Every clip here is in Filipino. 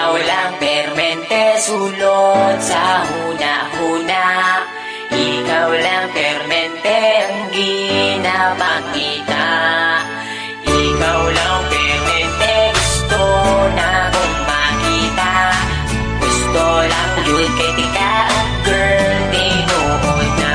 Ikaw lang permente, sulot sa huna-huna. Ikaw lang permente, ang ginapakita. Ikaw lang permente, gusto na kong makita. Gusto lang yun kay tika, girl, tinuod na.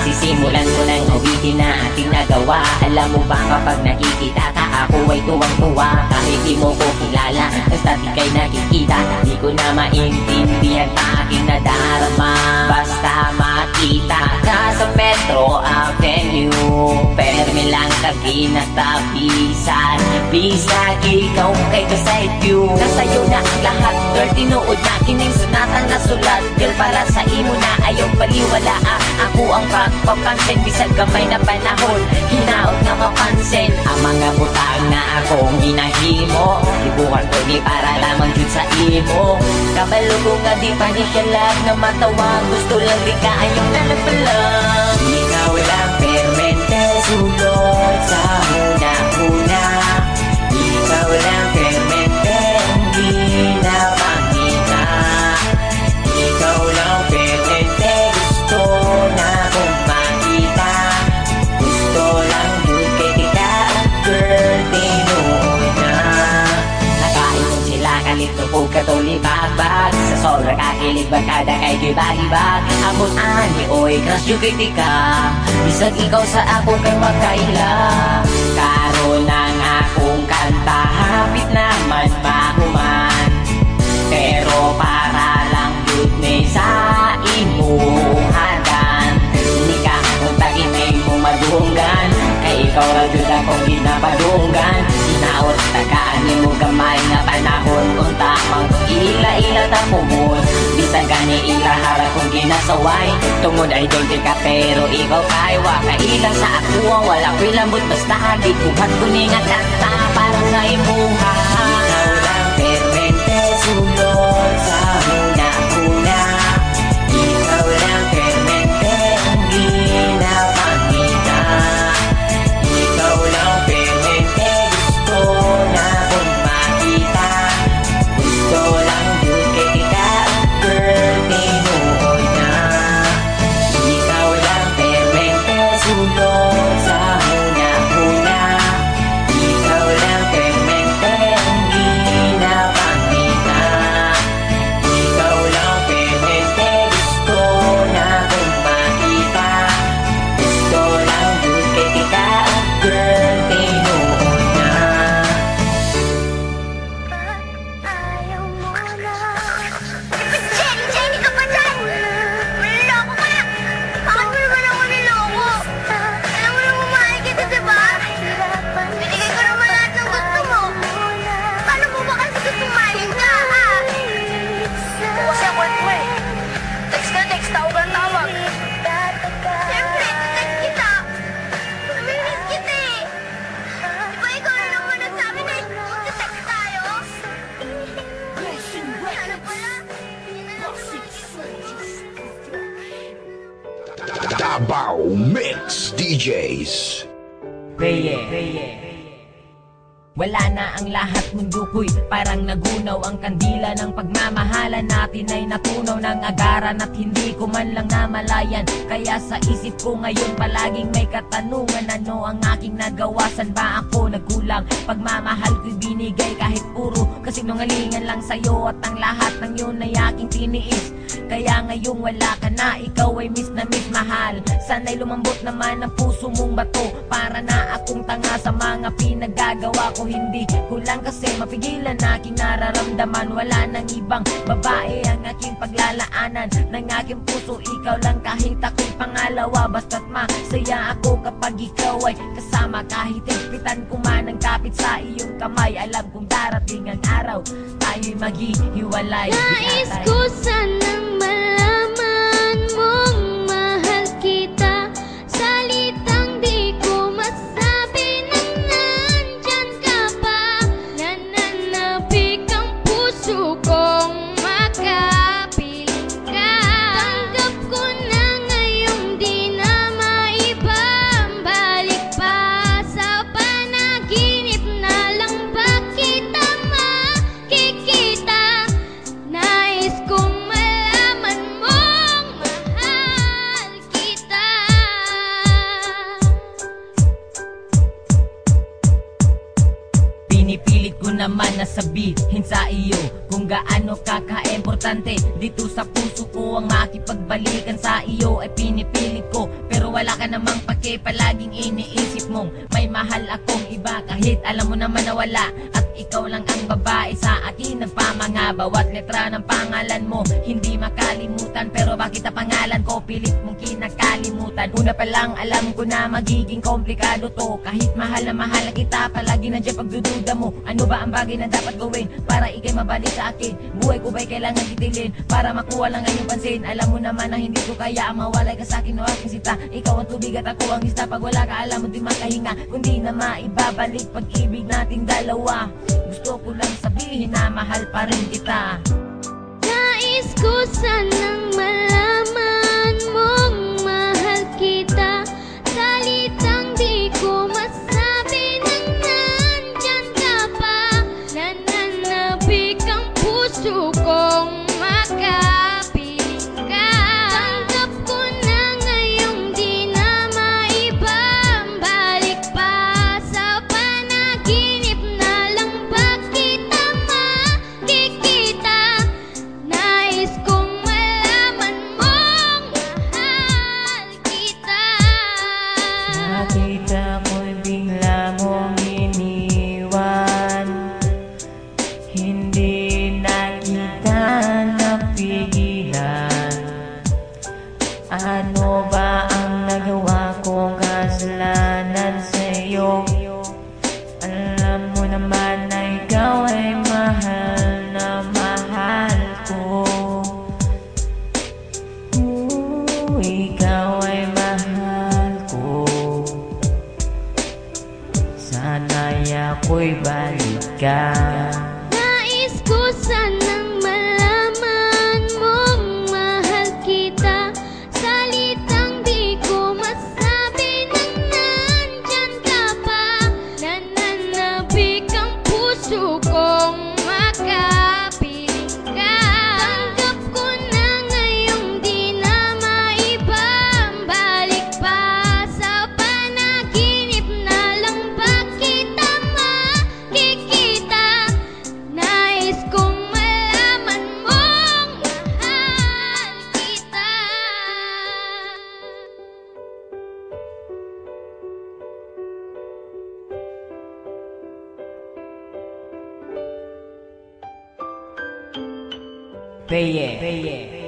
Sisimulan ko ng awitin na ating nagawa. Alam mo ba kapag nakikita ka, ako ay tuwang-tuwa. Kahit di mo ko kilala, basta di kay nakikita. Di ko na maintindihan pa aking nadarama. Basta makita ka sa Metro Avenue, permi lang kaginatapisan. Bisag ikaw kay kaside view. Nasa'yo na ang lahat, girl, tinuod na kining sunatan na sulat. Girl, para sa imo na ayaw baliwala. Ako ang pagpapansin, bisag gamay na panahon, hinaot na mapansin. Ang mga butang na akong ginahimo, ibukan ko ni para lamang yun sa imo. Kabalo ko nga di pa ni kalag na matawa. Gusto lang di ka ayong nalagpalang. Ikaw lang permente, sulot sa huna-huna. Ikaw lang permente, ang ginapakita. Ikaw lang permente, gusto na kong makita. Gusto lang yun kay tika, girl, tinuod na. Nakain sila kalito po katulibag-bag. Sa sobra kakilig bagkada kay gibag-ibag. Amon ani oy, crush yung kay tika. Bisag ikaw sa ako kay magkaila. Karon ang akong kanta, hapit naman mahuman. Pero para lang yun may sa imong hadan. Hindi ka punta imay mo madunggan, kay ikaw ra jud akong ginapadunggan. Sinaot takaan ni mo gamay na panahon. Kung tamang ila-ila tapumon, bisag gani ila harap kong ginasaway. Tungod ay doon ka pero ikaw kay wakaila sa akuang wala ko'y lambot basta hagit. Buhat ko ni nga kanta parang nga imuha. Ikaw lang permente, sulot sa huna-huna. Ikaw lang permente, ang ginapakita. Ikaw lang permente, gusto na kong makita. Gusto lang yun kay tika, girl, tinuod na. Ikaw lang permente, sulot sa huna-huna. Ikaw lang permente, ang ginapakita. Ikaw lang permente, gusto na kong makita. Gusto lang yun kay tika, girl, tinuod na. Ayaw mo na. Jenny ka pa dyan! Maniloko ka! Bakit mo naman ako niloko? Alam mo naman mahal kita, diba? Binigay ko naman lahat ng gusto mo. Paano mo ba kasi gusto mahalin ka, ha? Kasi ang kwento mo eh. Text na text, tawag ka ng tawag. Siyempre, text kita. Namimiss kita eh. Diba ikaw na naman nagsabi na magte-text tayo? Sana pala, hindi na natin Davao Mix DJs. Wala na ang lahat, mundo ko'y parang nagunaw. Ang kandila ng pagmamahalan natin ay natunaw ng agaran at hindi ko man lang namalayan. Kaya sa isip ko ngayon palaging may katanungan, ano ang aking nagawa? San ba ako nagkulang? Pagmamahal ko'y binigay kahit puro kasinungalingan lang sa'yo, at ang lahat ng yun ay aking tiniis. Kaya ngayong wala ka na, ikaw ay miss na miss mahal. Sana'y lumambot naman ang puso mong bato. Para na akong tanga sa mga pinagagawa ko. Hindi ko lang kasi mapigilan aking nararamdaman. Wala nang ibang babae ang aking paglalaanan ng aking puso. Ikaw lang kahit ako'y pangalawa. Basta't masaya ako kapag ikaw ay kasama. Kahit higpitan ko man ang kapit sa iyong kamay, alam kong darating ang araw tayo'y maghihiwalay. Nais ko sanang malaman mong mahal kita. Salitang di ko masabi na nandyan ka pa. Nananabik ang puso kong makapiling ka. Tanggap ko na ngayong di na maibabalik pa. Sa panaginip na lang ba kita makikita? sabihin sa iyo kung gaano kaka-importante. Dito sa puso ko ang makipagbalikan sa iyo ay pinipilit ko, pero wala ka namang pake. Palaging iniisip mong may mahal akong iba, kahit alam mo naman na wala. At ikaw lang ang babae sa akin nagpamanga. Bawat letra ng pangalan mo hindi makalimutan, pero bakit ang pangalan ko pilit mong kinakalimutan? Una pa lang alam ko na magiging komplikado to. Kahit mahal na mahal kita, palagi nandiyan pagdududa mo. Ano ba ang bagay na dapat gawin para ikay mabalik sa akin? Buhay ko ba'y kailangan titilin para makuha lang ang iyong pansin? Alam mo naman na hindi ko kaya ang mawalay ka sa akin o aking sita. Ikaw ang tubig at ako ang isda. Pag wala ka alam mo di makahinga, kundi na maibabalik pag-ibig nating dalawa. Gusto ko lang sabihin na mahal pa rin kita. Nais ko sanang malaman mong mahal kita. Salitang di ko masabi nang nandyan ka pa. Nananabik ang puso kong makapiling ka. Tanggap ko na ngayong di na maibabalik pa. Sa panaginip na lang ba kita makikita? Nais kong malaman mong mahal kita. Nakita ko'y bigla mong iniwan, hindi na kita napigilan. Ano ba ang nagawa kong kasalanan sa'yo? Alam mo naman na ikaw ay mahal na mahal ko. Ikaw ay mahal ko. Sana'y ako'y balikan. Nais ko sanang malaman mong mahal kita. Salitang di ko masabi nang nandyan ka pa. Nananabik ang puso kong makapiling ka. Tanggap ko na ngayong di na maibabalik pa. Sa panaginip na lang ba kita makikita? Nais kong malaman mong mahal kita. Peye.